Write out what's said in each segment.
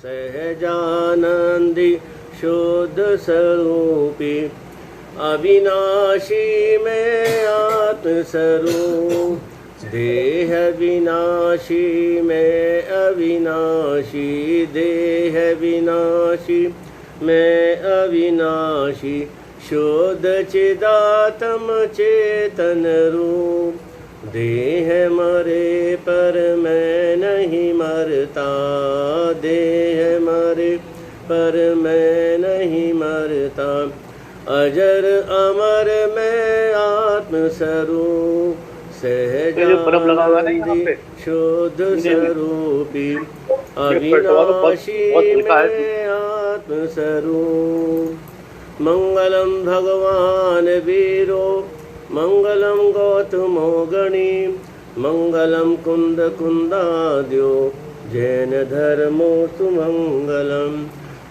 सहजानंदी शुद्ध स्वरूपी अविनाशी में आत्मस्वरूप, देह विनाशी में अविनाशी, देह विनाशी में अविनाशी, शुद्ध चिदात्म चेतन रूप, देह मरे पर मैं नहीं मरता, देह मरे पर मैं नहीं मरता, अजर अमर में आत्मस्वरूप, सहजानंदी शुद्ध स्वरूपी अविनाशी में आत्मस्वरूप। मंगलम भगवान वीरो, मंगलम गौतमो गणी, मंगलम कुंद कुंदाद्यो, जैन धर्मो सुमंगलम,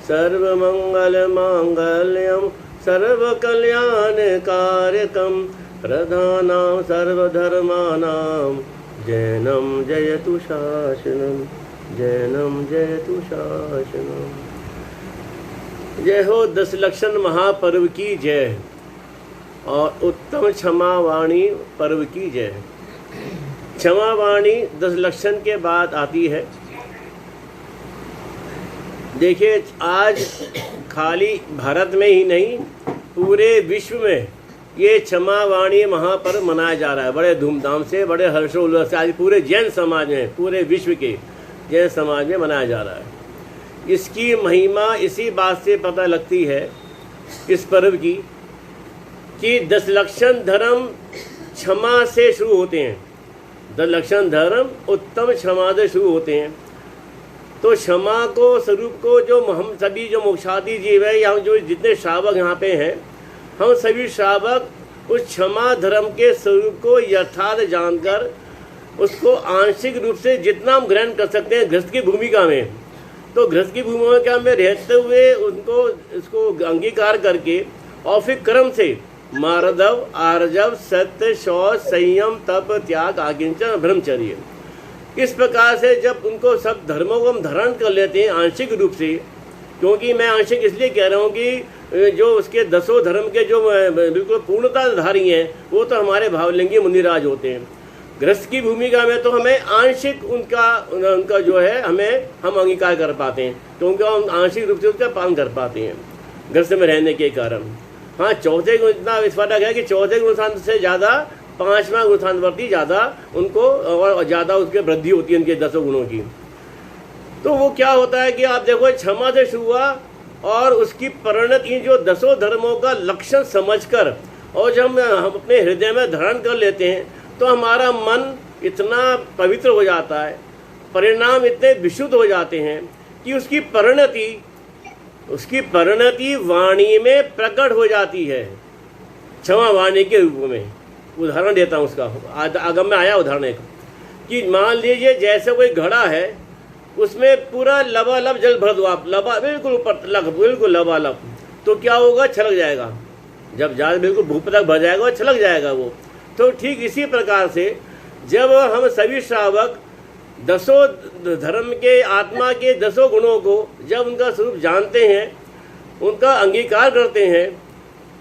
सर्वमंगल मांगल्यम सर्वकल्याण कारकम, प्रधानां सर्वधर्माणां जैनम जयतु शासनम, जैनम जयतु शासनम। जय हो 10 लक्षण महापर्व की जय और उत्तम क्षमा वाणी पर्व की जय। क्षमा वाणी 10 लक्षण के बाद आती है। देखिए, आज खाली भारत में ही नहीं, पूरे विश्व में ये क्षमा वाणी महापर्व मनाया जा रहा है बड़े धूमधाम से, बड़े हर्षोल्लास से। आज पूरे जैन समाज में, पूरे विश्व के जैन समाज में मनाया जा रहा है। इसकी महिमा इसी बात से पता लगती है इस पर्व की कि 10 लक्षण धर्म क्षमा से शुरू होते हैं। 10 लक्षण धर्म उत्तम क्षमा से शुरू होते हैं। तो क्षमा को स्वरूप को जो हम सभी जो मोक्षादी जीव है, या जो जितने श्रावक यहाँ पे हैं, हम सभी श्रावक उस क्षमा धर्म के स्वरूप को यथार्थ जानकर उसको आंशिक रूप से जितना हम ग्रहण कर सकते हैं गृहस्थ की भूमिका में, तो गृहस्थ की भूमिका में रहते हुए उनको इसको अंगीकार करके और फिर क्रम से मार्दव, आर्जव, सत्य, शौच, संयम, तप, त्याग, आकिंचन, ब्रह्मचर्य, इस प्रकार से जब उनको सब धर्मों को हम धारण कर लेते हैं आंशिक रूप से, क्योंकि मैं आंशिक इसलिए कह रहा हूँ कि जो उसके 10 धर्म के जो बिल्कुल पूर्णताधारी हैं वो तो हमारे भावलिंगी मुनिराज होते हैं। गृहस्थ की भूमिका में तो हमें आंशिक उनका जो है हम अंगीकार कर पाते हैं, क्योंकि हम आंशिक रूप से उसका पालन कर पाते हैं गृहस्थ में रहने के कारण। हाँ, चौथे गुण इतना इस फर्क है कि चौथे गुण से ज़्यादा 5वां गुणांतवर्ती ज़्यादा उनको और ज़्यादा उसके वृद्धि होती है उनके 10 गुणों की। तो वो क्या होता है कि आप देखो, क्षमा से शुरू हुआ और उसकी परिणति जो 10 धर्मों का लक्षण समझकर और जब हम अपने हृदय में धारण कर लेते हैं तो हमारा मन इतना पवित्र हो जाता है, परिणाम इतने विशुद्ध हो जाते हैं कि उसकी परिणति वाणी में प्रकट हो जाती है, क्षमा वाणी के रूप में। उदाहरण देता हूँ उसका, आगम में आया उदाहरण एक, कि मान लीजिए जैसे कोई घड़ा है, उसमें पूरा लबालब जल भर दो आप, बिल्कुल ऊपर बिल्कुल लबालब, तो क्या होगा? छलक जाएगा। जब जल बिल्कुल भूप तक भर जाएगा और छलक जाएगा वो। तो ठीक इसी प्रकार से जब हम सभी श्रावक 10 धर्म के आत्मा के 10 गुणों को जब उनका स्वरूप जानते हैं, उनका अंगीकार करते हैं,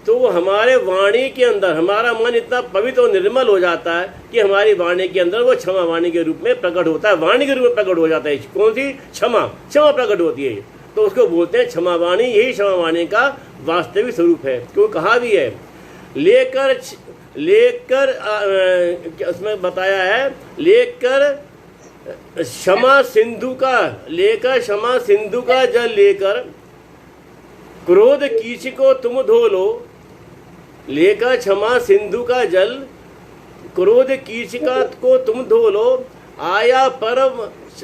तो वो हमारे वाणी के अंदर हमारा मन इतना पवित्र और निर्मल हो जाता है कि हमारी वाणी के अंदर वो क्षमा वाणी के रूप में प्रकट होता है, वाणी के रूप में प्रकट हो जाता है। कौन सी? क्षमा प्रकट होती है, तो उसको बोलते हैं क्षमा वाणी। यही क्षमा वाणी का वास्तविक स्वरूप है। क्यों कहा भी है, लेकर उसमें बताया है, लेकर क्षमा सिंधु का जल लेकर क्रोध कीच को तुम धो लो, लेकर क्षमा सिंधु का जल क्रोध कीच को तुम धो लो, आया परम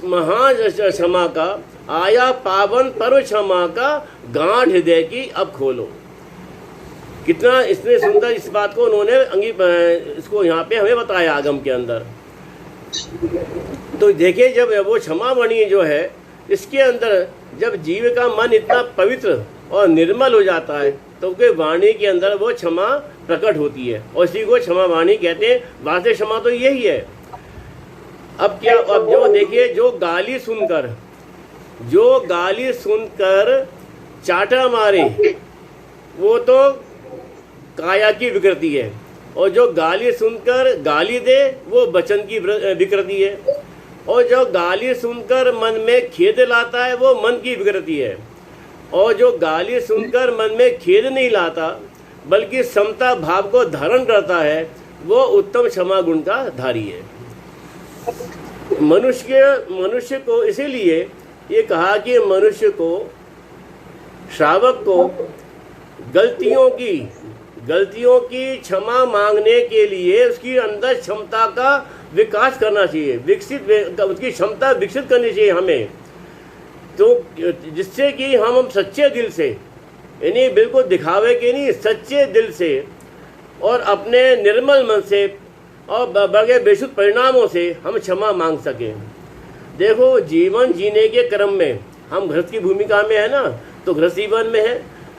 महा क्षमा का, आया पावन पर्व क्षमा का, गांठ हृदय की अब खोलो। कितना इसने सुंदर इस बात को उन्होंने इसको यहाँ पे हमें बताया आगम के अंदर। तो देखिए, जब वो क्षमा वाणी जो है, इसके अंदर जब जीव का मन इतना पवित्र और निर्मल हो जाता है तो उसके वाणी के अंदर वो क्षमा प्रकट होती है, और इसी को क्षमा वाणी कहते हैं। वास्तविक क्षमा तो यही है। अब जो देखिए, जो गाली सुनकर जो गाली सुनकर चाटा मारे वो तो काया की विकृति है, और जो गाली सुनकर गाली दे वो वचन की विकृति है, और जो गाली सुनकर मन में खेद लाता है वो मन की विकृति है, और जो गाली सुनकर मन में खेद नहीं लाता बल्कि समता भाव को धारण करता है वो उत्तम क्षमा गुण का धारी है। मनुष्य को इसीलिए ये कहा कि मनुष्य को, श्रावक को गलतियों की क्षमा मांगने के लिए उसकी अंदर क्षमता का विकास करना चाहिए, उसकी क्षमता विकसित करनी चाहिए हमें, तो जिससे कि हम सच्चे दिल से, यानी बिल्कुल दिखावे के नहीं, सच्चे दिल से और अपने निर्मल मन से और बगैर बेशुद्ध परिणामों से हम क्षमा मांग सकें। देखो, जीवन जीने के क्रम में हम गृहस्थ की भूमिका में है ना, तो गृहस्थ जीवन में है,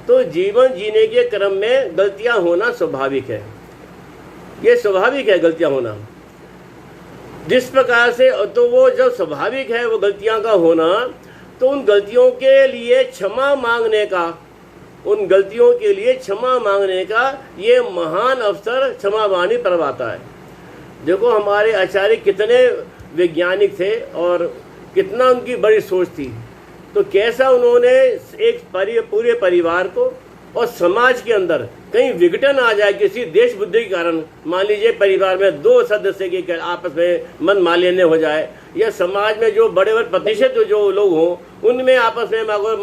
तो जीवन जीने के क्रम में गलतियां होना स्वाभाविक है, ये स्वाभाविक है गलतियां होना। जिस प्रकार से, तो वो जब स्वाभाविक है वो गलतियां का होना, तो उन गलतियों के लिए क्षमा मांगने का, ये महान अवसर क्षमा वाणी परवाता है। देखो, हमारे आचार्य कितने वैज्ञानिक थे और कितना उनकी बड़ी सोच थी, तो कैसा उन्होंने एक पूरे परिवार को और समाज के अंदर कहीं विघटन आ जाए किसी देश बुद्धि के कारण, मान लीजिए परिवार में 2 सदस्य के आपस में मन मालिन्य हो जाए, या समाज में जो बड़े बड़े प्रतिशत जो लोग हों उनमें आपस में कोई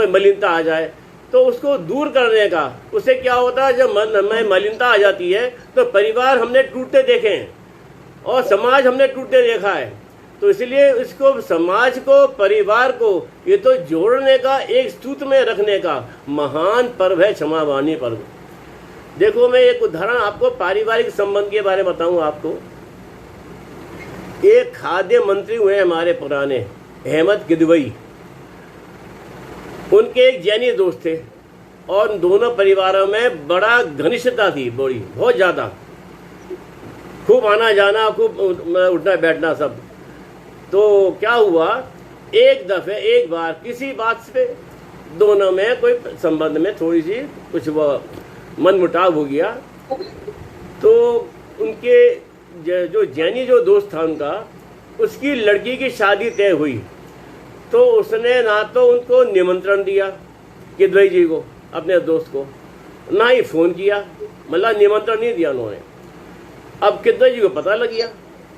मलिनता आ जाए, तो उसको दूर करने का, उससे क्या होता है, जब मन में मलिनता आ जाती है तो परिवार हमने टूटते देखे हैं और समाज हमने टूटते देखा है, तो इसलिए इसको, समाज को, परिवार को ये तो जोड़ने का, एक सूत्र में रखने का महान पर्व है क्षमा वाणी पर्व। देखो, मैं एक उदाहरण आपको पारिवारिक संबंध के बारे में बताऊं आपको। एक खाद्य मंत्री हुए हमारे पुराने, अहमद किदवई, उनके एक जैनी दोस्त थे और दोनों परिवारों में बड़ा घनिष्ठता थी, बड़ी, बहुत ज़्यादा, खूब आना जाना, खूब उठना बैठना सब। तो क्या हुआ, एक बार किसी बात पे दोनों में कोई संबंध में थोड़ी सी कुछ वो मनमुटाव हो गया, तो उनके जो जैनी जो दोस्त था उनका, उसकी लड़की की शादी तय हुई, तो उसने ना तो उनको निमंत्रण दिया किदवई जी को, अपने दोस्त को, ना ही फ़ोन किया, मतलब निमंत्रण नहीं दिया उन्होंने। अब किदवई जी को पता लग गया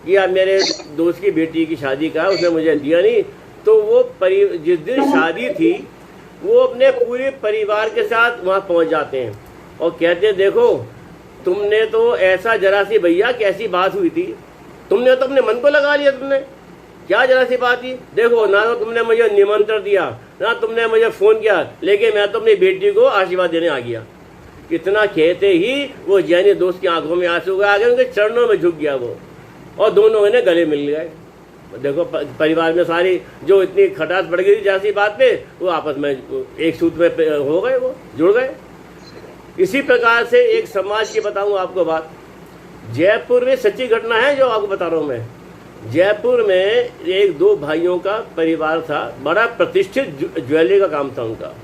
कि यार मेरे दोस्त की बेटी की शादी का उसने मुझे दिया नहीं, तो वो जिस दिन शादी थी वो अपने पूरे परिवार के साथ वहाँ पहुँच जाते हैं और कहते हैं, देखो तुमने तो ऐसा, जरा सी भैया कैसी बात हुई थी, तुमने तो अपने मन को लगा लिया, तुमने क्या जरा सी बात थी, देखो ना तो तुमने मुझे निमंत्रण दिया, ना तुमने मुझे फ़ोन किया, लेकिन मैं तो अपनी बेटी को आशीर्वाद देने आ गया। इतना कहते ही वो जैनी दोस्त की आंखों में आंसू आ गए, उनके चरणों में झुक गया वो, और दोनों ने गले मिल गए। देखो, परिवार में सारी जो इतनी खटास पड़ गई थी जैसी बात पे, वो आपस में एक सूत्र में हो गए, वो जुड़ गए। इसी प्रकार से एक समाज की बताऊं आपको बात, जयपुर में सच्ची घटना है जो आपको बता रहा हूँ मैं। जयपुर में 1-2 भाइयों का परिवार था, बड़ा प्रतिष्ठित ज्वेलरी का काम था उनका,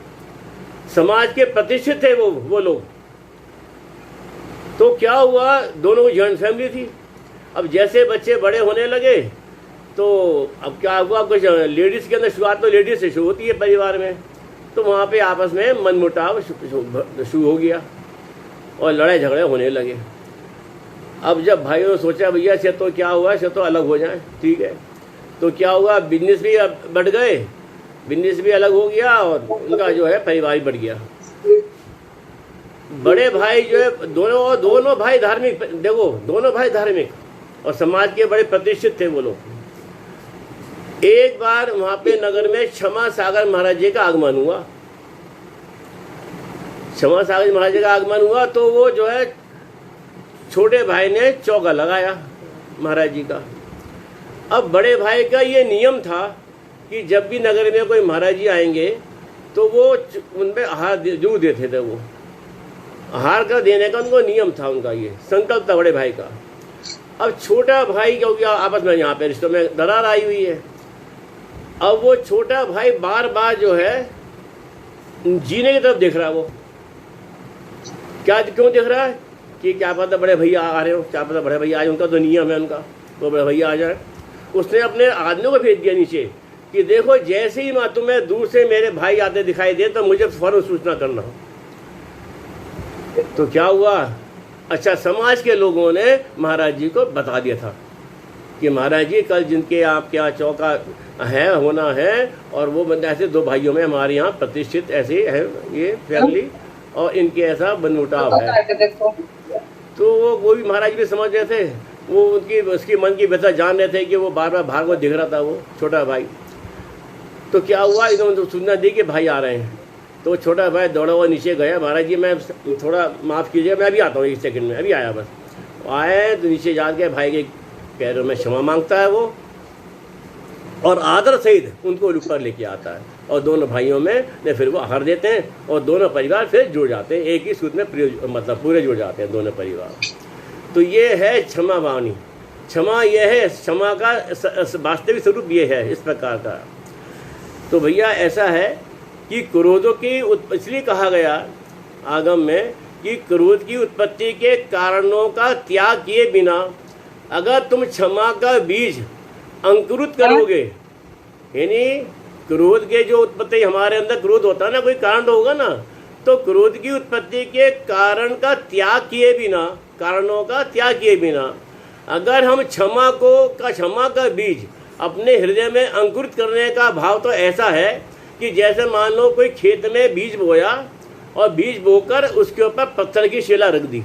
समाज के प्रतिष्ठित थे वो लोग। तो क्या हुआ, दोनों की जॉइंट फैमिली थी। अब जैसे बच्चे बड़े होने लगे तो अब क्या हुआ, कुछ लेडीज़ के अंदर शुरुआत तो लेडीज़ से शुरू होती है परिवार में, तो वहाँ पे आपस में मनमुटाव शुरू हो गया और लड़ाई झगड़े होने लगे। अब जब भाइयों ने सोचा भैया से तो क्या हुआ, से तो अलग हो जाए, ठीक है, तो क्या हुआ, बिजनेस भी बढ़ गए, बिजनेस भी अलग हो गया और उनका जो है परिवार बढ़ गया। बड़े भाई जो है, दोनों भाई धार्मिक, देखो दोनों भाई धार्मिक और समाज के बड़े प्रतिष्ठित थे वो लोग। एक बार वहाँ पे नगर में क्षमा सागर महाराज जी का आगमन हुआ, क्षमा सागर महाराज जी का आगमन हुआ, तो वो जो है छोटे भाई ने चौका लगाया महाराज जी का। अब बड़े भाई का ये नियम था कि जब भी नगर में कोई महाराज जी आएंगे तो वो उनपे आहार जरूर देते थे, वो आहार का देने का उनको नियम था, उनका ये संकल्प था बड़े भाई का। अब छोटा भाई क्या हो गया, आपस में यहाँ पे रिश्तों में दरार आई हुई है, अब वो छोटा भाई बार बार जो है जीने की तरफ देख रहा है। वो क्या क्यों देख रहा है कि क्या पता बड़े भैया आ रहे हो, क्या पता बड़े भैया आज, उनका तो नियम है उनका, तो बड़े भैया आ जाए। उसने अपने आदमियों को भेज दिया नीचे कि देखो जैसे ही मैं तुम्हें दूर से मेरे भाई आते दिखाई दे तो मुझे फौरन सूचना करना। तो क्या हुआ, अच्छा समाज के लोगों ने महाराज जी को बता दिया था कि महाराज जी कल जिनके आपके यहाँ चौका है होना है, और वो बंदे ऐसे 2 भाइयों में हमारे यहाँ प्रतिष्ठित ऐसे है ये फैमिली, और इनके ऐसा बनमुटाव है। तो वो भी महाराज भी समझ रहे थे, वो उनकी उसकी मन की व्यथा जान रहे थे कि वो बार बार भाग में दिख रहा था वो छोटा भाई। तो क्या हुआ, एकदम तो सूचना दी कि भाई आ रहे हैं। तो वो छोटा भाई दौड़ा हुआ नीचे गया, महाराज जी मैं थोड़ा माफ़ कीजिए, मैं अभी आता हूँ 1 सेकंड में, अभी आया बस। आए तो नीचे जाके भाई के पैरों में क्षमा मांगता है वो, और आदर सहित उनको ऊपर लेके आता है, और दोनों भाइयों में फिर वो आहार देते हैं, और दोनों परिवार फिर जुड़ जाते हैं, एक ही सूत्र में मतलब पूरे जुड़ जाते हैं दोनों परिवार। तो ये है क्षमा भावनी। क्षमा ये है, क्षमा का वास्तविक स्वरूप ये है इस प्रकार का। तो भैया ऐसा है कि क्रोधों की इसलिए कहा गया आगम में कि क्रोध की उत्पत्ति के कारणों का त्याग किए बिना अगर तुम क्षमा का बीज अंकुरित करोगे, यानी क्रोध के जो उत्पत्ति हमारे अंदर क्रोध होता है ना, कोई कारण तो होगा ना, तो क्रोध की उत्पत्ति के कारण का त्याग किए बिना, कारणों का त्याग किए बिना अगर हम क्षमा का बीज अपने हृदय में अंकुरित करने का भाव तो ऐसा है कि जैसे मान लो कोई खेत में बीज बोया और बीज बोकर उसके ऊपर पत्थर की शिला रख दी।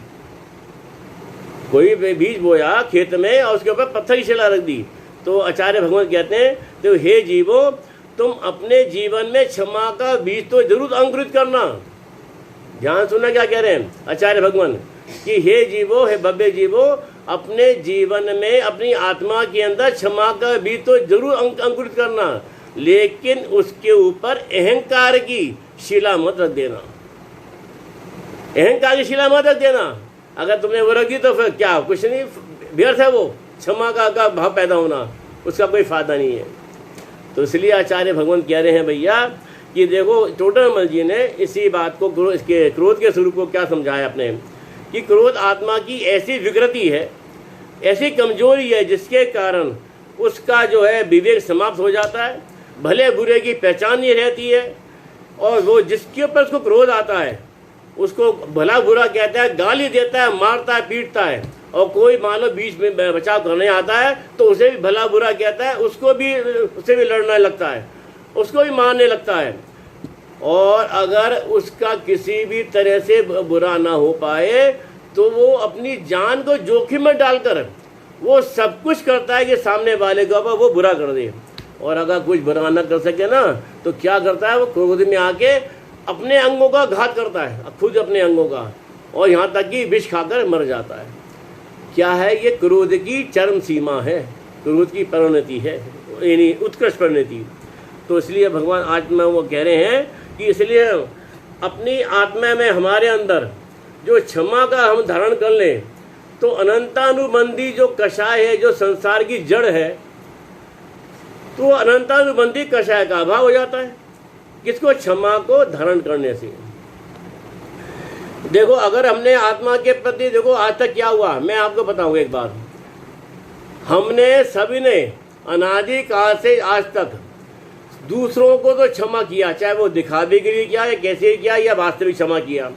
कोई बीज बोया खेत में और उसके ऊपर पत्थर की शिला रख दी, तो आचार्य भगवान कहते हैं तो हे जीवो तुम अपने जीवन में क्षमा का बीज तो जरूर अंकुरित करना। ध्यान सुनना क्या कह रहे हैं आचार्य भगवान कि हे जीवो, हे भव्य जीवो, अपने जीवन में अपनी आत्मा के अंदर क्षमा का बीज तो जरूर अंकुरित करना, लेकिन उसके ऊपर अहंकार की शिला मत रख देना। अहंकार की शिला मत रख देना। अगर तुमने वो रखी तो फिर क्या, कुछ नहीं, व्यर्थ है वो क्षमा का भाव पैदा होना, उसका कोई फायदा नहीं है। तो इसलिए आचार्य भगवान कह रहे हैं भैया कि देखो टोडरमल जी ने इसी बात को, इसके क्रोध के स्वरूप को क्या समझाया अपने, कि क्रोध आत्मा की ऐसी विकृति है, ऐसी कमजोरी है जिसके कारण उसका जो है विवेक समाप्त हो जाता है, भले बुरे की पहचान नहीं रहती है, और वो जिसके ऊपर उसको क्रोध आता है उसको भला बुरा कहता है, गाली देता है, मारता है, पीटता है, और कोई मान लो बीच में बचाव करने आता है तो उसे भी भला बुरा कहता है, उससे भी लड़ने लगता है, उसको भी मारने लगता है। और अगर उसका किसी भी तरह से बुरा ना हो पाए तो वो अपनी जान को जोखिम में डालकर वो सब कुछ करता है कि सामने वाले को वो बुरा कर दे। और अगर कुछ बुरा ना कर सके ना तो क्या करता है, वो क्रोध में आके अपने अंगों का घात करता है, खुद अपने अंगों का, और यहाँ तक कि विष खाकर मर जाता है। क्या है ये, क्रोध की चरम सीमा है, क्रोध की परिणति है, यानी उत्कृष्ट परिणति। तो इसलिए भगवान आज में वो कह रहे हैं कि इसलिए अपनी आत्मा में हमारे अंदर जो क्षमा का हम धारण कर लें तो अनंतानुबंधी जो कषाय है, जो संसार की जड़ है, तो अनंतानुबंधी कषाय का अभाव हो जाता है किसको, क्षमा को धारण करने से। देखो अगर हमने आत्मा के प्रति, देखो आज तक क्या हुआ मैं आपको बताऊंगा एक बात, हमने सभी ने अनादि काल से आज तक दूसरों को तो क्षमा किया, चाहे वो दिखावे के लिए किया या कैसे किया या वास्तविक क्षमा किया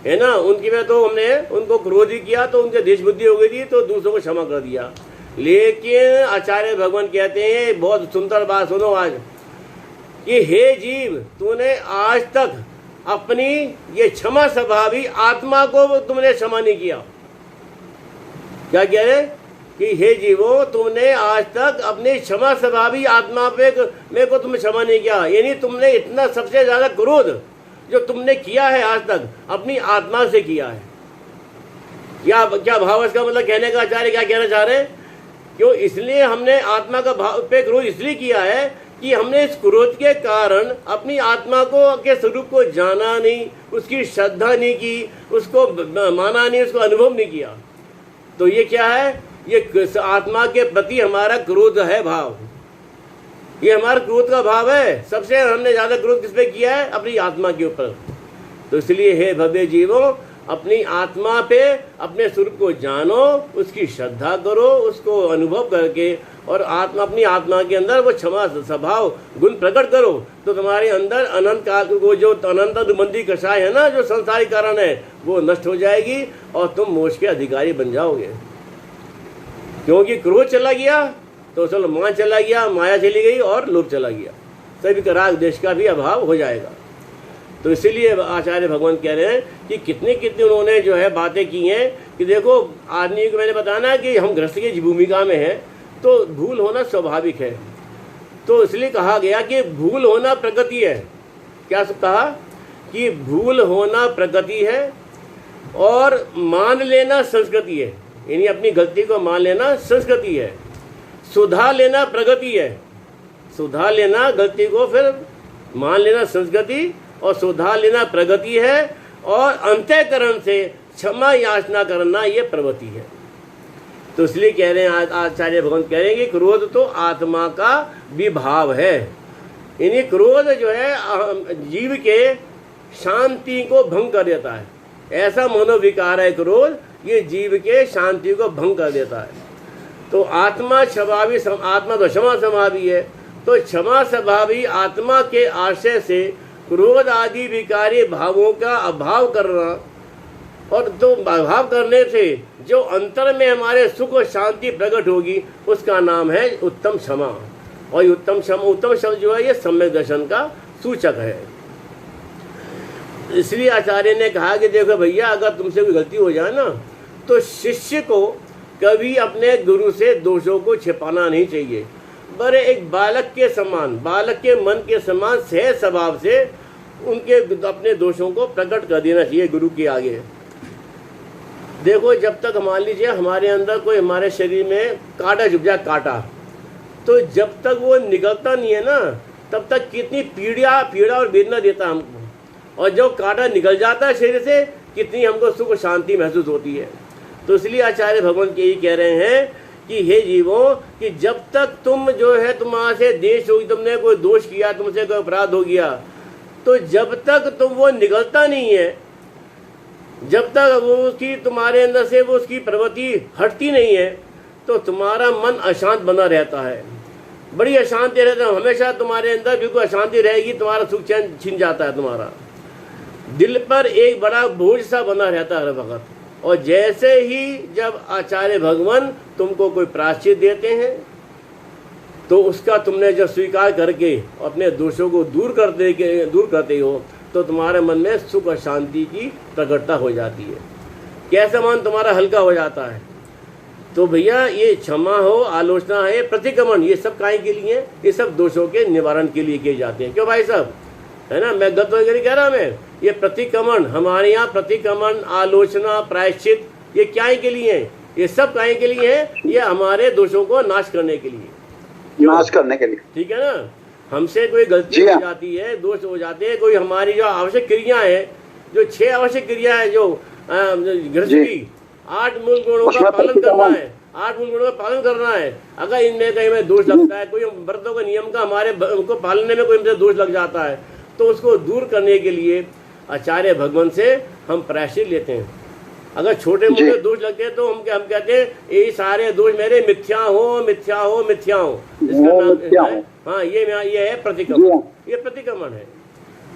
है ना, उनकी में तो हमने उनको क्रोध ही किया तो उनके देश बुद्धि हो गई थी तो दूसरों को क्षमा कर दिया। लेकिन आचार्य भगवान कहते हैं बहुत सुंदर बात सुनो आज, कि हे जीव तूने आज तक अपनी ये क्षमा स्वभावी आत्मा को तुमने क्षमा नहीं किया। क्या कह रहे कि हे जीवो तुमने आज तक अपनी क्षमा स्वभावी आत्मा पे मेरे को तुमने क्षमा नहीं किया, यानी तुमने इतना सबसे ज्यादा क्रोध जो तुमने किया है आज तक अपनी आत्मा से किया है। क्या भाव इसका मतलब कहने का आचार्य क्या कहना चाह रहे हैं, क्यों, इसलिए हमने आत्मा का भाव पे क्रोध इसलिए किया है कि हमने इस क्रोध के कारण अपनी आत्मा को के स्वरूप को जाना नहीं, उसकी श्रद्धा नहीं की, उसको माना नहीं, उसको अनुभव नहीं किया। तो ये क्या है, ये आत्मा के प्रति हमारा क्रोध है भाव। ये हमारा क्रोध का भाव है। सबसे हमने ज्यादा क्रोध किस पे किया है? अपनी आत्मा के ऊपर। तो इसलिए हे भव्य जीवों, अपनी आत्मा पे अपने स्वरूप को जानो, उसकी श्रद्धा करो, उसको अनुभव करके और अपनी आत्मा के अंदर वो क्षमा स्वभाव गुण प्रकट करो, तो तुम्हारे अंदर अनंत काल वो जो अनंत दुबंदी कषाय है ना, जो संसारिक कारण है, वो नष्ट हो जाएगी और तुम मोक्ष के अधिकारी बन जाओगे। क्योंकि क्रोध चला गया तो चलो मान चला गया, माया चली गई और लोभ चला गया, सभी का राग देश का भी अभाव हो जाएगा। तो इसीलिए आचार्य भगवान कह रहे हैं कि कितनी कितनी उन्होंने जो है बातें की हैं कि देखो आदमी को मैंने बताया ना कि हम गृहस्थ की भूमिका में हैं तो भूल होना स्वाभाविक है। तो इसलिए कहा गया कि भूल होना प्रगति है। क्या कहा? कि भूल होना प्रगति है और मान लेना संस्कृति है, यानी अपनी गलती को मान लेना संस्कृति है। सुधार लेना प्रगति है, सुधार लेना गलती को फिर मान लेना संस्कृति और सुधार लेना प्रगति है, और अंतःकरण से क्षमा याचना करना ये प्रवृत्ति है। तो इसलिए कह रहे हैं आचार्य भगवान कह रहे हैं कि क्रोध तो आत्मा का विभाव है, यानी क्रोध जो है जीव के शांति को भंग कर देता है। ऐसा मनोविकार है क्रोध, ये जीव के शांति को भंग कर देता है। तो आत्मा स्वभावी, आत्मा तो क्षमा स्वभावी है, तो क्षमा स्वभावी आत्मा के आशय से क्रोध आदि विकारी भावों का अभाव करना, और तो अभाव करने से जो अंतर में हमारे सुख और शांति प्रकट होगी उसका नाम है उत्तम क्षमा। और उत्तम शब्द जो है ये सम्यक दर्शन का सूचक है। इसलिए आचार्य ने कहा कि देखो भैया, अगर तुमसे कोई गलती हो जाए ना, तो शिष्य को कभी अपने गुरु से दोषों को छिपाना नहीं चाहिए। बड़े एक बालक के समान, बालक के मन के समान सहज स्वभाव से उनके अपने दोषों को प्रकट कर देना चाहिए गुरु के आगे। देखो, जब तक मान लीजिए हमारे अंदर कोई हमारे शरीर में कांटा चुभ जाए, कांटा, तो जब तक वो निकलता नहीं है ना, तब तक कितनी पीड़ा और वेदना देता हमको, और जब कांटा निकल जाता है शरीर से, कितनी हमको सुख और शांति महसूस होती है। तो इसलिए आचार्य भगवान यही कह रहे हैं कि हे जीवों, कि जब तक तुम जो है तुम्हारे से देश होगी, तुमने कोई दोष किया, तुमसे कोई अपराध हो गया, तो जब तक तुम वो निकलता नहीं है, जब तक वो उसकी तुम्हारे अंदर से वो उसकी प्रवृत्ति हटती नहीं है, तो तुम्हारा मन अशांत बना रहता है, बड़ी अशांति रहता है। हमेशा तुम्हारे अंदर बिल्कुल अशांति रहेगी, तुम्हारा सुख चैन छिन जाता है, तुम्हारा दिल पर एक बड़ा बोझ सा बना रहता है हर वक्त। और जैसे ही जब आचार्य भगवान तुमको कोई प्रायश्चित देते हैं, तो उसका तुमने जब स्वीकार करके अपने दोषों को दूर करते हो, तो तुम्हारे मन में सुख और शांति की प्रकटता हो जाती है, कैसा मन तुम्हारा हल्का हो जाता है। तो भैया, ये क्षमा हो, आलोचना है, प्रतिक्रमण, ये सब काहे के लिए? ये सब दोषों के निवारण के लिए किए जाते हैं। क्यों भाई साहब, है ना, मैं गलत वगैरह कह रहा, मैं ये प्रतिक्रमण, हमारे यहाँ प्रतिक्रमण, आलोचना, प्रायश्चित, ये क्या के लिए है? ये सब काहे के लिए है? ये हमारे दोषों को नाश करने के लिए, नाश करने के लिए, ठीक है ना। हमसे कोई गलती हो जाती है, दोष हो जाते हैं, कोई हमारी जो आवश्यक क्रिया है, जो 6 आवश्यक क्रिया है, जो गृहस्थ की 8 मूल गुणों का पालन करना है, 8 मूल गुणों का पालन करना है। अगर इनमें कहीं में दोष लगता है, कोई व्रतों के नियम का हमारे उनको पालने में कोई दोष लग जाता है, तो उसको दूर करने के लिए आचार्य भगवान से हम प्रायश्चित लेते हैं। अगर छोटे मोटे दोष लगते हैं तो हम कहते हैं ये सारे दोष मेरे मिथ्या हो, मिथ्या हो, मिथ्या हो। इसका नाम है, हाँ, ये है प्रतिक्रमण, ये प्रतिक्रमण है।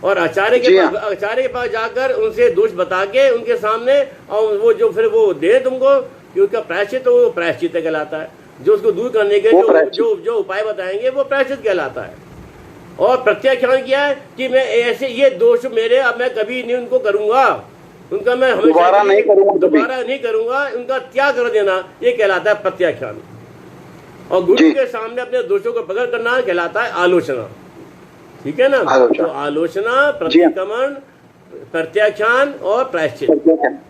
और आचार्य के पास जाकर उनसे दोष बता के उनके सामने, और वो जो फिर वो दे तुमको कि उसका प्रायश्चित, तो वो प्रायश्चित कहलाता है। जो उसको दूर करने के जो उपाय बताएंगे वो प्रायश्चित कहलाता है। और प्रत्याख्यान किया है कि मैं ऐसे ये दोष मेरे, अब मैं कभी नहीं उनको करूंगा, उनका मैं हमेशा दोबारा नहीं करूंगा, उनका त्याग कर देना, ये कहलाता है प्रत्याख्यान। और गुरु के सामने अपने दोषों को प्रकट करना कहलाता है आलोचना। ठीक है ना। तो आलोचना, प्रतिक्रमण, प्रत्याख्यान और प्रायश्चित,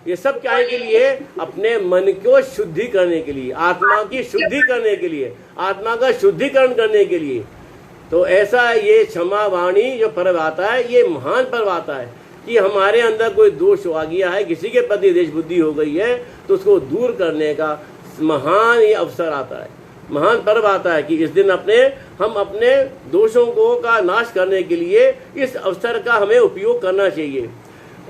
ये सब क्या के लिए? अपने मन को शुद्धि करने के लिए, आत्मा की शुद्धि करने के लिए, आत्मा का शुद्धिकरण करने के लिए। तो ऐसा ये क्षमा वाणी जो पर्व आता है, ये महान पर्व आता है कि हमारे अंदर कोई दोष आ गया है, किसी के प्रति देश बुद्धि हो गई है, तो उसको दूर करने का महान ये अवसर आता है। महान पर्व आता है कि इस दिन हम अपने दोषों को का नाश करने के लिए इस अवसर का हमें उपयोग करना चाहिए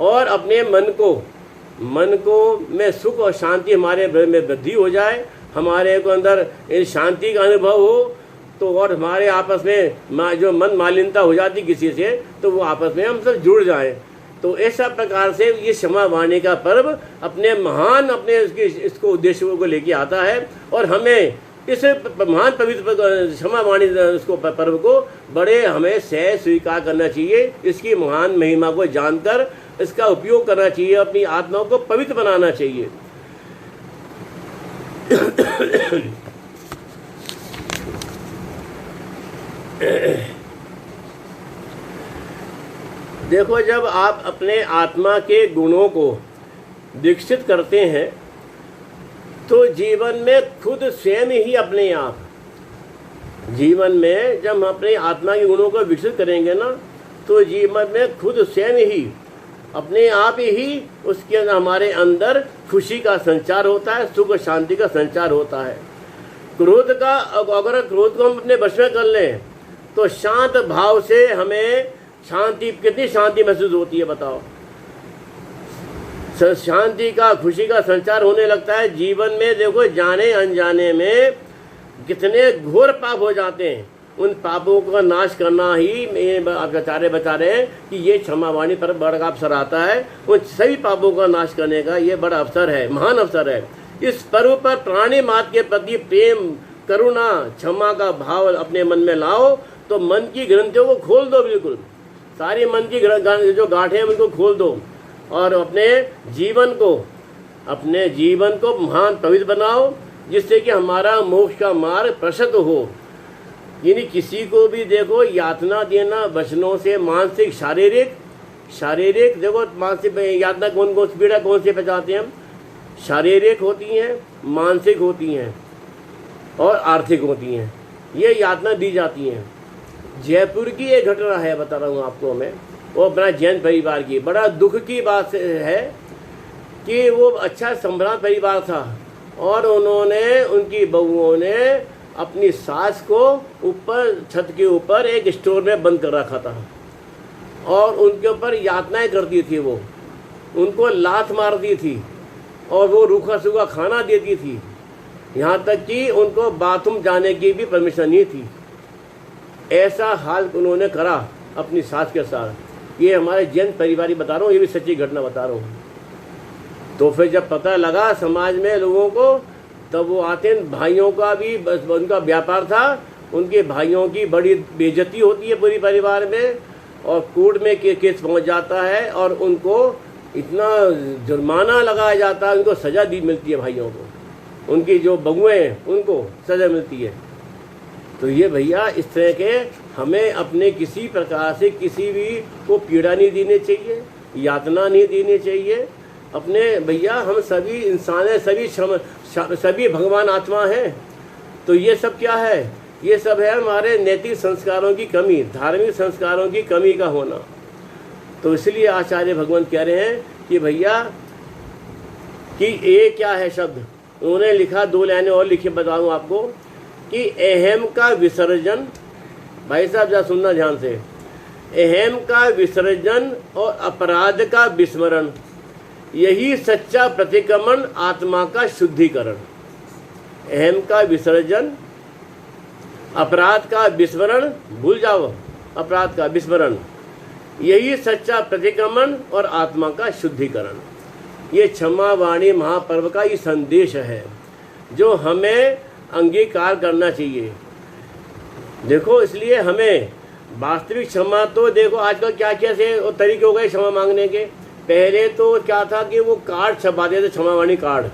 और अपने मन को में सुख और शांति हमारे में वृद्धि हो जाए, हमारे को अंदर इस शांति का अनुभव हो, तो और हमारे आपस में जो मन मालिनता हो जाती किसी से, तो वो आपस में हम सब जुड़ जाएं। तो ऐसा प्रकार से ये क्षमा वाणी का पर्व अपने महान इसको उद्देश्यों को लेके आता है और हमें इस महान पवित्र क्षमा वाणी इसको पर्व को बड़े हमें सहज स्वीकार करना चाहिए। इसकी महान महिमा को जानकर इसका उपयोग करना चाहिए, अपनी आत्मा को पवित्र बनाना चाहिए। देखो, जब आप अपने आत्मा के गुणों को विकसित करते हैं तो जीवन में खुद स्वयं ही अपने आप जीवन में जब हम अपने आत्मा के गुणों को विकसित करेंगे ना, तो जीवन में खुद स्वयं ही अपने आप ही उसके अंदर हमारे अंदर खुशी का संचार होता है, सुख और शांति का संचार होता है। अगर क्रोध को हम अपने वश में कर लें तो शांत भाव से हमें शांति, कितनी शांति महसूस होती है बताओ। शांति का, खुशी का संचार होने लगता है। जीवन में देखो, जाने अनजाने में कितने घोर पाप हो जाते हैं, उन पापों का नाश करना ही आचार्य बता रहे हैं कि ये क्षमा वाणी पर बड़ा अवसर आता है। उन सभी पापों का नाश करने का ये बड़ा अवसर है, महान अवसर है। इस पर्व पर प्राणी मात्र के प्रति प्रेम, करुणा, क्षमा का भाव अपने मन में लाओ, तो मन की ग्रंथियों को खोल दो, बिल्कुल सारी मन की जो गांठें हैं उनको खोल दो और अपने जीवन को महान पवित्र बनाओ, जिससे कि हमारा मोक्ष का मार्ग प्रशस्त हो। यानी किसी को भी देखो यातना देना वचनों से, मानसिक शारीरिक देखो, मानसिक यातना कौन सी पीड़ा कौन से पचाते हैं हम, शारीरिक होती हैं, मानसिक होती हैं और आर्थिक होती हैं, ये यातना दी जाती हैं। जयपुर की एक घटना है, बता रहा हूँ आपको मैं, वो अपना जैन परिवार की, बड़ा दुख की बात है कि वो अच्छा संभ्रांत परिवार था और उनकी बहुओं ने अपनी सास को ऊपर छत के ऊपर एक स्टोर में बंद कर रखा था और उनके ऊपर यातनाएं करती थी। वो उनको लात मारती थी और वो रूखा सूखा खाना देती थी, यहाँ तक कि उनको बाथरूम जाने की भी परमिशन नहीं थी। ऐसा हाल उन्होंने करा अपनी सास के साथ। ये हमारे जैन परिवार बता रहा हूँ, ये भी सच्ची घटना बता रहा हूँ। तो फिर जब पता लगा समाज में लोगों को, तब वो आते हैं, भाइयों का भी उनका व्यापार था, उनके भाइयों की बड़ी बेइज्जती होती है पूरी परिवार में और कोर्ट में केस पहुंच जाता है और उनको इतना जुर्माना लगाया जाता है, उनको सज़ा मिलती है भाइयों को, उनकी जो बहुएं हैं उनको सज़ा मिलती है। तो ये भैया इस तरह के हमें अपने किसी प्रकार से किसी भी को पीड़ा नहीं देनी चाहिए, यातना नहीं देनी चाहिए। अपने भैया हम सभी इंसान हैं, सभी भगवान आत्मा हैं। तो ये सब क्या है, ये सब है हमारे नैतिक संस्कारों की कमी, धार्मिक संस्कारों की कमी का होना। तो इसलिए आचार्य भगवान कह रहे हैं कि भैया कि ये क्या है शब्द, उन्होंने लिखा, 2 लाइनें और लिखे बताऊँ आपको कि अहम का विसर्जन, भाई साहब जरा सुनना ध्यान से, अहम का विसर्जन और अपराध का विस्मरण, यही सच्चा प्रतिक्रमण, आत्मा का शुद्धिकरण। अहम का विसर्जन, अपराध का विस्मरण, भूल जाओ अपराध का विस्मरण, यही सच्चा प्रतिक्रमण और आत्मा का शुद्धिकरण। ये क्षमा वाणी महापर्व का ये संदेश है जो हमें अंगीकार करना चाहिए। देखो, इसलिए हमें वास्तविक क्षमा, तो देखो आजकल क्या क्या से तरीके हो गए क्षमा मांगने के। पहले तो क्या था कि वो कार्ड छपाते थे, क्षमा वाणी कार्ड,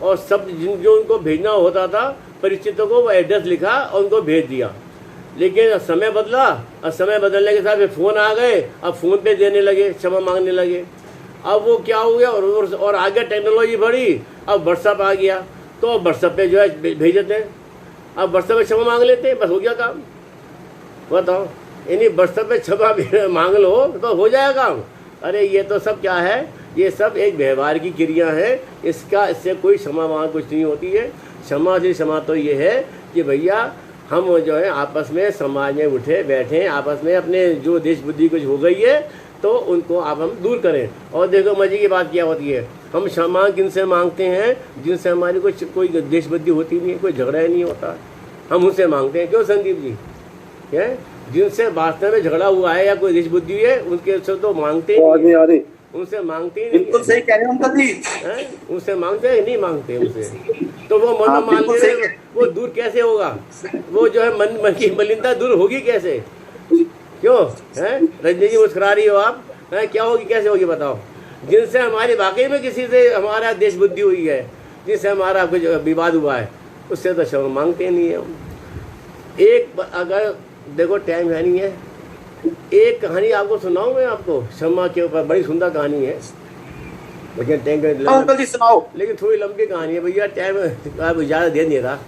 और सब जो उनको भेजना होता था परिचितों को, वो एड्रेस लिखा और उनको भेज दिया। लेकिन समय बदला और समय बदलने के साथ फिर फ़ोन आ गए, अब फ़ोन पे देने लगे, क्षमा मांगने लगे। अब वो क्या हो गया, और आगे टेक्नोलॉजी बढ़ी, अब व्हाट्सअप आ गया, तो व्हाट्सअप पे जो है भेज देते हैं। अब व्हाट्सअप पे क्षमा मांग लेते हैं, बस हो गया काम। बताओ, यानी व्हाट्सअप पे क्षमा मांग लो तो हो जाएगा काम। अरे ये तो सब क्या है, ये सब एक व्यवहार की क्रिया है, इससे कोई क्षमा वहाँ कुछ नहीं होती है। क्षमा से क्षमा तो ये है कि भैया हम जो है आपस में समाज में उठे बैठे, आपस में अपने जो देश बुद्धि कुछ हो गई है तो उनको आप हम दूर करें। और देखो मजे की बात क्या होती है, हम क्षमा किनसे मांगते हैं? जिनसे हमारी कोई देश बुद्धि होती नहीं है, कोई झगड़ा ही नहीं होता, हम उनसे मांगते हैं। क्यों संदीप जी? है जिनसे वास्तव में झगड़ा हुआ है या कोई देश बुद्धि है उनके से तो मांगते ही नहीं, उनसे मांगते ही नहीं। बिल्कुल सही कह रहे हैं अंकल जी। उनसे मांगते हैं नहीं मांगते उनसे, तो वो मन मान ले, वो दूर कैसे होगा? वो जो है मन की मलिनता दूर होगी कैसे? क्यों है रजनी जी मुस्कुरा रही हो आप? है क्या होगी, कैसे होगी बताओ? जिनसे हमारी वाकई में किसी से हमारा देश बुद्धि हुई है, जिनसे हमारा कुछ विवाद हुआ है, उससे तो क्षमा मांगते नहीं है हम। एक अगर देखो टाइम है नहीं है, एक कहानी आपको सुनाऊं मैं आपको क्षमा के ऊपर, बड़ी सुंदर कहानी है लेकिन अंकल जी सुनाओ। लेकिन थोड़ी लंबी कहानी है भैया, टाइम आप ज़्यादा दे नहीं रहा।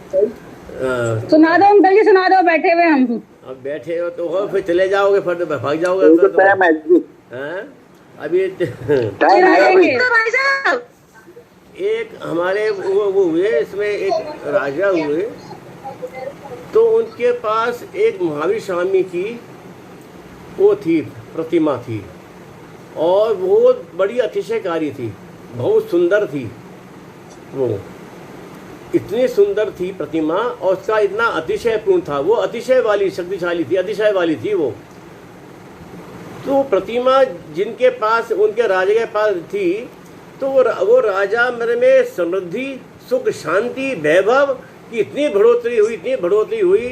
सुना दो अंकल जी, सुना दो, बैठे हुए हम। अब बैठे हो तो हो, फिर चले जाओगे, फिर तो भाग जाओगे तो हैं? अभी टाइम है। एक हमारे वो हुए, इसमें एक राजा हुए, तो उनके पास एक महावीर स्वामी की वो थी, प्रतिमा थी, और वो बड़ी अतिशयकारी थी, बहुत सुंदर थी। वो इतनी सुंदर थी प्रतिमा, और उसका इतना अतिशयपूर्ण था, वो अतिशय वाली शक्तिशाली थी, अतिशय वाली थी वो। तो प्रतिमा जिनके पास, उनके राजा के पास थी, तो वो राजा मेरे में समृद्धि, सुख, शांति, वैभव की इतनी बढ़ोतरी हुई, इतनी बढ़ोतरी हुई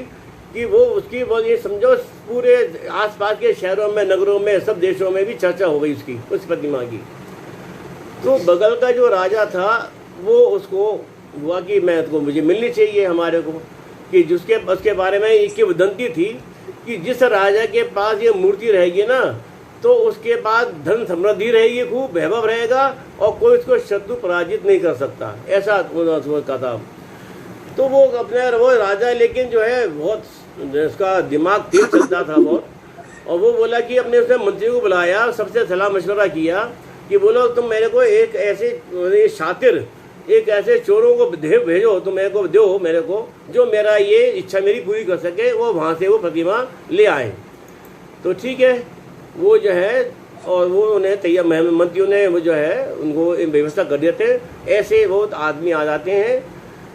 कि वो उसकी, वो ये समझो पूरे आसपास के शहरों में, नगरों में, सब देशों में भी चर्चा हो गई उसकी, उस प्रतिमा की। तो बगल का जो राजा था वो उसको हुआ कि मैं तो मुझे मिलनी चाहिए हमारे को, कि जिसके उसके बारे में एक वदंती थी कि जिस राजा के पास ये मूर्ति रहेगी ना, तो उसके बाद धन समृद्धि रहेगी, खूब वैभव रहेगा, और कोई उसको शत्रु पराजित नहीं कर सकता, ऐसा उन्होंने कहा था। तो वो अपने वो राजा, लेकिन जो है बहुत उसका दिमाग तेज चलता था बहुत, और वो बोला कि अपने उसने मंत्री को बुलाया, सबसे सलाह मशवरा किया कि बोलो तुम मेरे को एक ऐसे शातिर, एक ऐसे चोरों को भेजो, तुम मेरे को दो, मेरे को जो मेरा ये इच्छा मेरी पूरी कर सके, वो वहाँ से वो प्रतिमा ले आए। तो ठीक है, वो जो है, और वो उन्हें तैयार, मंत्रियों ने वो जो है उनको व्यवस्था कर देते। ऐसे बहुत आदमी आ जाते हैं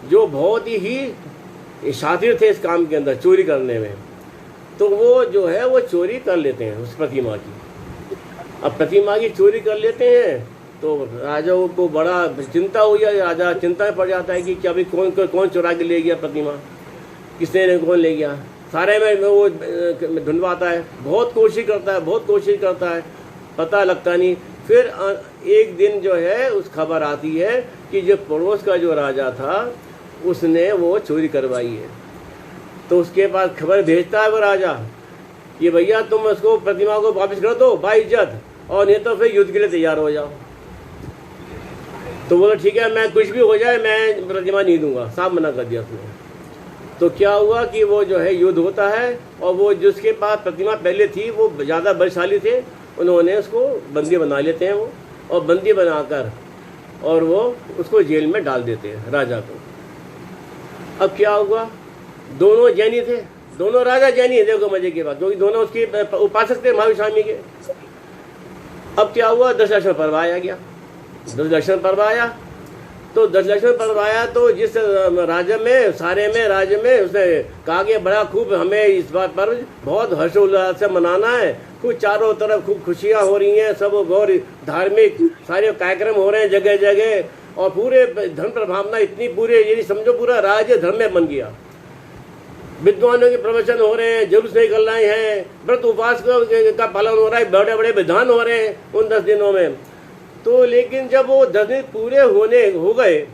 जो बहुत ही शातिर थे इस काम के अंदर, चोरी करने में। तो वो जो है वो चोरी कर लेते हैं उस प्रतिमा की। अब प्रतिमा की चोरी कर लेते हैं तो राजा को बड़ा चिंता हुई है, राजा चिंता में पड़ जाता है कि क्या भाई कौन चुरा के ले गया प्रतिमा, किसने कौन ले गया। सारे में वो ढूंढवाता है, बहुत कोशिश करता है, पता लगता नहीं। फिर एक दिन जो है उस खबर आती है कि जो पड़ोस का जो राजा था उसने वो चोरी करवाई है। तो उसके पास खबर भेजता है वो राजा कि भैया तुम उसको प्रतिमा को वापस कर दो बाइज्जत, और नहीं तो फिर युद्ध के लिए तैयार हो जाओ। तो बोला ठीक है, मैं कुछ भी हो जाए मैं प्रतिमा नहीं दूंगा, साफ मना कर दिया उसने। तो क्या हुआ कि वो जो है युद्ध होता है, और वो जिसके पास प्रतिमा पहले थी वो ज़्यादा बलशाली थे, उन्होंने उसको बंदी बना लेते हैं वो, और बंदी बनाकर और वो उसको जेल में डाल देते हैं राजा को। अब क्या हुआ, दोनों जैनी थे, दोनों राजा जैनी है, देखो मजे की बात, क्योंकि दोनों उसके उपासक थे महावीर स्वामी के। अब क्या हुआ, 10 लक्षण पर्व आया गया, 10 लक्षण पर्व आया। तो 10 लक्षण पर्व आया तो जिस राज्य में, सारे में राज्य में उसने कहा कि बड़ा खूब हमें इस बात पर बहुत हर्षोल्लास से मनाना है, खूब चारों तरफ खूब खुशियाँ हो रही हैं, सब और धार्मिक सारे कार्यक्रम हो रहे हैं जगह जगह, और पूरे धर्म प्रभावना इतनी, पूरे ये समझो पूरा राज्य धर्म में बन गया। विद्वानों के प्रवचन हो रहे हैं, जुलूस निकल रहे हैं, व्रत उपवास का पालन हो रहा है, बड़े बड़े विधान हो रहे हैं उन 10 दिनों में। तो लेकिन जब वो 10 दिन पूरे हो गए,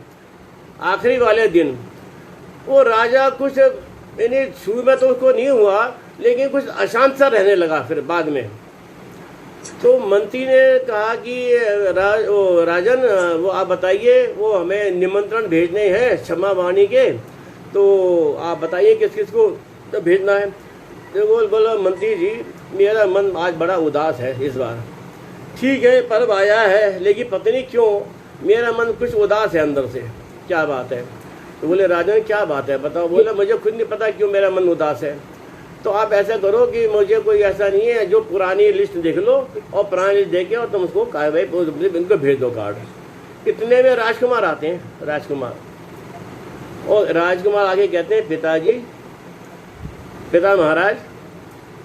आखिरी वाले दिन वो राजा कुछ, यानी शुरू में तो उसको नहीं हुआ, लेकिन कुछ अशांत सा रहने लगा फिर बाद में। तो मंत्री ने कहा कि राजन वो आप बताइए, वो हमें निमंत्रण भेजने हैं क्षमा वाणी के, तो आप बताइए किस किस को तो भेजना है। तो बोला मंत्री जी मेरा मन आज बड़ा उदास है इस बार। ठीक है पर्व आया है, लेकिन पता नहीं क्यों मेरा मन कुछ उदास है अंदर से, क्या बात है। तो बोले राजन क्या बात है बताओ। बोले मुझे खुद नहीं पता क्यों मेरा मन उदास है। तो आप ऐसा करो कि मुझे कोई ऐसा नहीं है, जो पुरानी लिस्ट देख लो और पुरानी लिस्ट देख के और तुम उसको कार्रवाई इनको भेज दो कार्ड। इतने में राजकुमार आते हैं, राजकुमार, और राजकुमार आगे कहते हैं पिताजी, पिता महाराज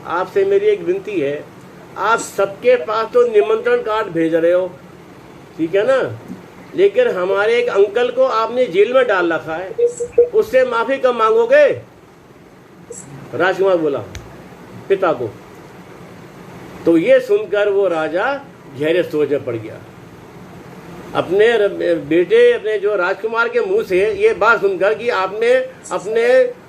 आपसे मेरी एक विनती है, आप सबके पास तो निमंत्रण कार्ड भेज रहे हो, ठीक है ना, लेकिन हमारे एक अंकल को आपने जेल में डाल रखा है, उससे माफी कब मांगोगे? राजकुमार बोला पिता को। तो ये सुनकर वो राजा गहरे सोच में पड़ गया। अपने बेटे, अपने जो राजकुमार के मुंह से ये बात सुनकर कि आपने अपने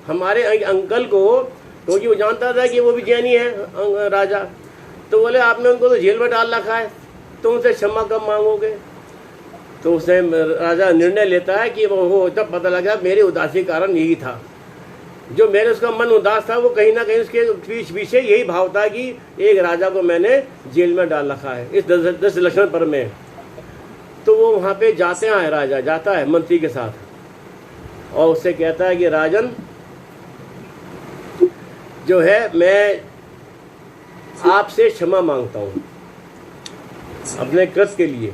हमारे अंकल को, क्योंकि वो जानता था कि वो भी जैनी है राजा, तो बोले आपने उनको तो जेल में डाल रखा है, तो उनसे क्षमा कब मांगोगे? तो उसने राजा निर्णय लेता है कि वो तब पता लगा मेरे उदासी का कारण यही था, जो मेरे उसका मन उदास था वो कहीं ना कहीं उसके पीछे यही भाव था कि एक राजा को मैंने जेल में डाल रखा है इस 10 लक्षण पर में। तो वो वहाँ पे जाते हैं, राजा जाता है मंत्री के साथ और उससे कहता है कि राजन जो है मैं आपसे क्षमा मांगता हूँ अपने कृत्य के लिए।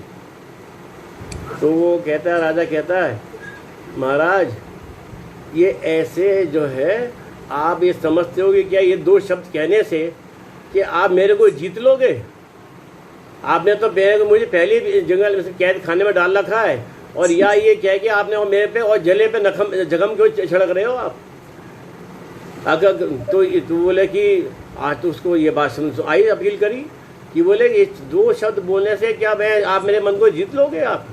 तो वो कहता है, राजा कहता है महाराज ये ऐसे जो है आप ये समझते हो कि क्या ये 2 शब्द कहने से कि आप मेरे को जीत लोगे? आपने तो मुझे पहले भी जंगल कैद खाने में डाल रखा है, और या ये कह के आपने मेरे पे और जले पे जगम क्यों छिड़क रहे हो आप? अगर तो बोले कि आज तो उसको ये बात समझ आई, अपील करी कि बोले ये 2 शब्द बोलने से क्या मैं आप मेरे मन को जीत लोगे? आप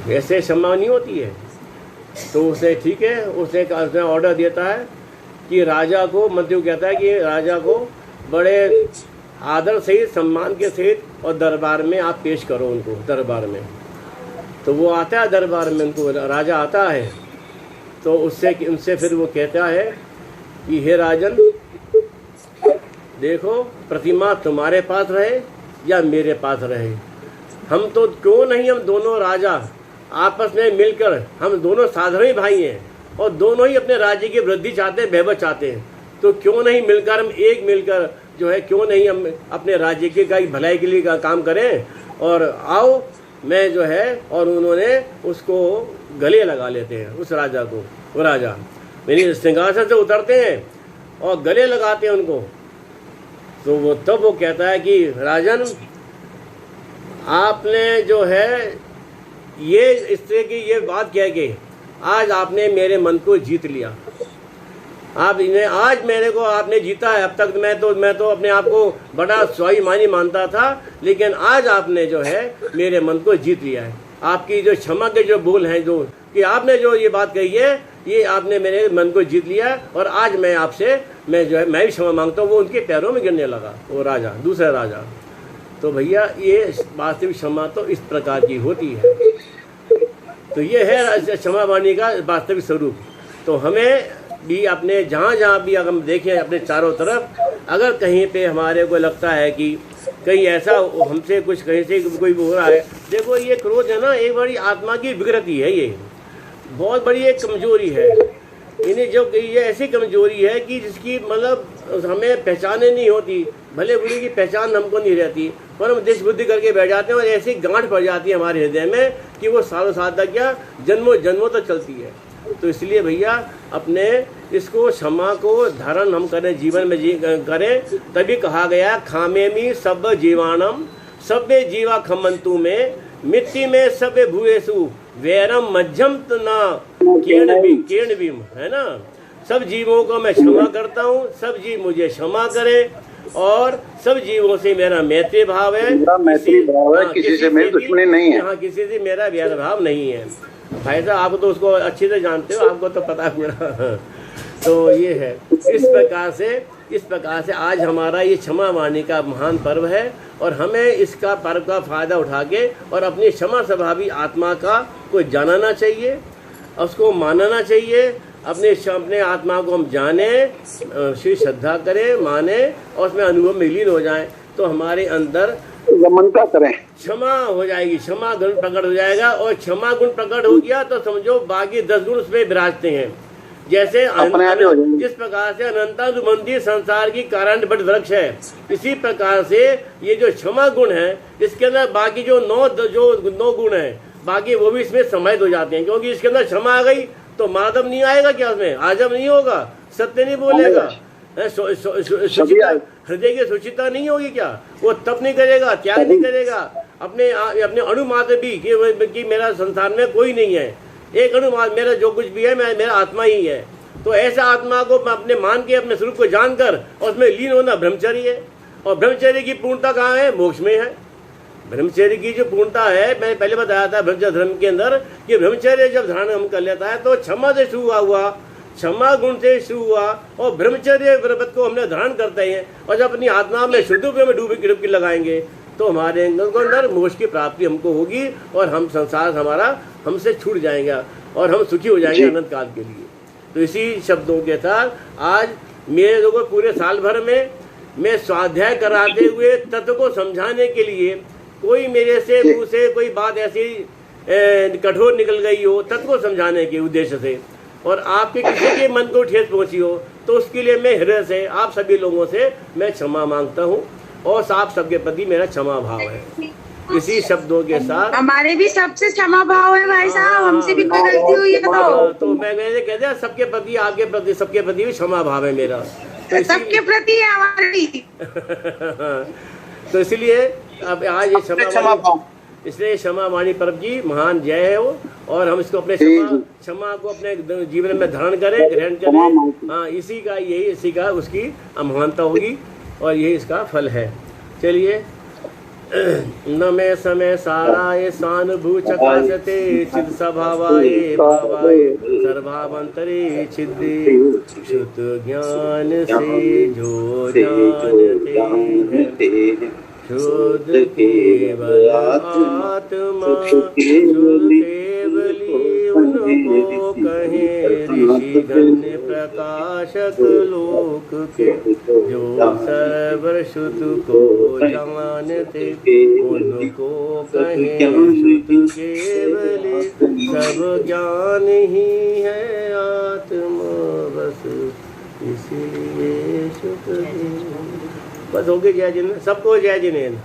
ऐसे क्षमा नहीं होती है। तो उसे ठीक है, उसने ऑर्डर देता है कि राजा को, मंत्री कहता है कि राजा को बड़े आदर सहित, सम्मान के सहित और दरबार में आप पेश करो उनको, दरबार में। तो वो आता है दरबार में, उनको राजा आता है तो उनसे फिर वो कहता है कि हे राजन देखो, प्रतिमा तुम्हारे पास रहे या मेरे पास रहे, हम तो क्यों नहीं, हम दोनों राजा आपस में मिलकर, हम दोनों साधारण भाई हैं और दोनों ही अपने राज्य की वृद्धि चाहते हैं, वैभव चाहते हैं, तो क्यों नहीं मिलकर हम एक मिलकर जो है क्यों नहीं हम अपने राज्य की भलाई के लिए काम करें, और आओ मैं जो है, और उन्होंने उसको गले लगा लेते हैं उस राजा को। वो राजा मेरी सिंहासन से उतरते हैं और गले लगाते हैं उनको। तो वो तब वो कहता है कि राजन आपने जो है ये इस तरह की ये बात कह के आज आपने मेरे मन को जीत लिया, आप इन्हें आज मेरे को आपने जीता है। अब तक मैं तो अपने आप को बड़ा स्वाभिमानी मानता था, लेकिन आज आपने जो है मेरे मन को जीत लिया है। आपकी जो क्षमा के जो बोल हैं, जो कि आपने जो ये बात कही है, ये आपने मेरे मन को जीत लिया, और आज मैं आपसे मैं जो है मैं भी क्षमा मांगता हूँ। वो उनके पैरों में गिरने लगा, वो राजा, दूसरा राजा। तो भैया ये वास्तविक क्षमा तो इस प्रकार की होती है। तो ये है क्षमा वाणी का वास्तविक स्वरूप। तो हमें भी अपने जहाँ भी अगर हम देखें अपने चारों तरफ, अगर कहीं पे हमारे को लगता है कि कहीं ऐसा हमसे कुछ कहीं से कोई हो रहा है, देखो ये क्रोध है ना, एक बड़ी आत्मा की विकृति है, ये बहुत बड़ी एक कमजोरी है। इन्हें जो ये ऐसी कमजोरी है कि जिसकी मतलब हमें पहचाने नहीं होती, भले बुरी की पहचान हमको नहीं रहती, पर हम देश बुद्धि करके बैठ जाते हैं और ऐसी गांठ पड़ जाती है हमारे हृदय में कि वो सालों साल तक क्या जन्मों जन्मों तक चलती है। तो इसलिए भैया अपने इसको क्षमा को धारण हम करें, जीवन में करें। तभी कहा गया खामेमी सब जीवाणम सभ्य जीवा खमंतु में मिट्टी में सभ्य भूएसु वैरम मध्यम ना केर्ण भीम, है ना। सब जीवों को मैं क्षमा करता हूँ, सब जीव मुझे क्षमा करें, और सब जीवों से मेरा मैत्री भाव है, किसी से मेरी दुश्मनी नहीं है, हाँ किसी से मेरा वैर भाव नहीं है। भाई साहब आप तो उसको अच्छे से जानते हो, आपको तो पता है मेरा। तो ये है, इस प्रकार से आज हमारा ये क्षमा वाणी का महान पर्व है, और हमें इसका पर्व का फायदा उठा के और अपनी क्षमा स्वभावी आत्मा का को जानना चाहिए, उसको मानना चाहिए। अपने आत्मा को हम जाने, श्री श्रद्धा करें, माने और उसमें अनुभव में लीन हो जाएं, तो हमारे अंदर रमनता करें। क्षमा हो जाएगी, क्षमा गुण प्रकट हो जाएगा, और क्षमा गुण प्रकट हो गया तो समझो बाकी 10 गुण उसमें विराजते हैं। जैसे जिस प्रकार से अनंतानुबंधी संसार की कारण बट वृक्ष है, इसी प्रकार से ये जो क्षमा गुण है इसके अंदर बाकी जो 9 गुण है बाकी वो भी इसमें समाहित हो जाते हैं, क्योंकि इसके अंदर क्षमा आ गई तो माधव नहीं आएगा क्या, उसमें आजम नहीं होगा, सत्य नहीं बोलेगा, हृदय की शुचिता नहीं होगी क्या, वो तप नहीं करेगा, त्याग नहीं करेगा, अपने अणु मात्र भी कि मेरा संसार में कोई नहीं है, एक अणु मात्र मेरा जो कुछ भी है मेरा आत्मा ही है। तो ऐसा आत्मा को अपने मान के अपने स्वरूप को जानकर और उसमें लीन होना ब्रह्मचर्य है। और ब्रह्मचर्य की पूर्णता कहाँ है, मोक्ष में है। ब्रह्मचर्य की जो पूर्णता है, मैंने पहले बताया था ब्रह्मचर्य धर्म के अंदर कि ब्रह्मचर्य जब धारण हम कर लेता है तो क्षमा से शुरू हुआ, क्षमा गुण से शुरू हुआ, और ब्रह्मचर्य व्रत को हमने धारण करते हैं, और जब अपनी आत्मा में शुद्ध रूप में डुबकी लगाएंगे तो हमारे अंदर मोक्ष की प्राप्ति हमको होगी, और हम संसार हमारा हमसे छूट जाएगा और हम सुखी हो जाएंगे अनंत काल के लिए। तो इसी शब्दों के साथ आज मेरे लोगों पूरे साल भर में मैं स्वाध्याय कराते हुए तत्व को समझाने के लिए कोई मेरे से मुंह से कोई बात ऐसी कठोर निकल गई हो तत्व को समझाने के उद्देश्य से, और आपके किसी के मन को ठेस पहुंची हो, तो उसके लिए मैं हृदय से आप सभी लोगों से मैं क्षमा मांगता हूं, और आप सबके प्रति मेरा क्षमा भाव है। इसी शब्दों के साथ हमारे भी सबसे क्षमा भाव है भाई साहब, हमसे भी कोई गलती हुई है तो मैं कहते हैं सबके प्रति, आपके प्रति, सबके प्रति भी क्षमा भाव है मेरा, तो सबके प्रति है हमारी। तो इसलिए अब आज ये क्षमा, इसलिए क्षमा वाणी पर्व जी महान जय है वो, और हम इसको अपने क्षमा को अपने जीवन में धारण करें, ग्रहण करें। हाँ, इसी का उसकी महानता होगी, और यही इसका फल है। चलिए, न मे समय साराय सानुभूचकाशते चिद स्वभावाय भावाय सर्वावंतरे छिद्दे शुद्ध ज्ञान से जो जानते हैं शुद्ध केवल आत्मा, शुद्ध केवली उनको कहें ऋषिगण प्रकाशक लोक के, जो सर्व शुद्ध को जानते उनको कहें शुद्ध केवली, सब ज्ञान ही है आत्मा बस, इसलिए शुद्ध। बस हो गए जय जिनेन्द्र, सबको जय जिनेन्द्र।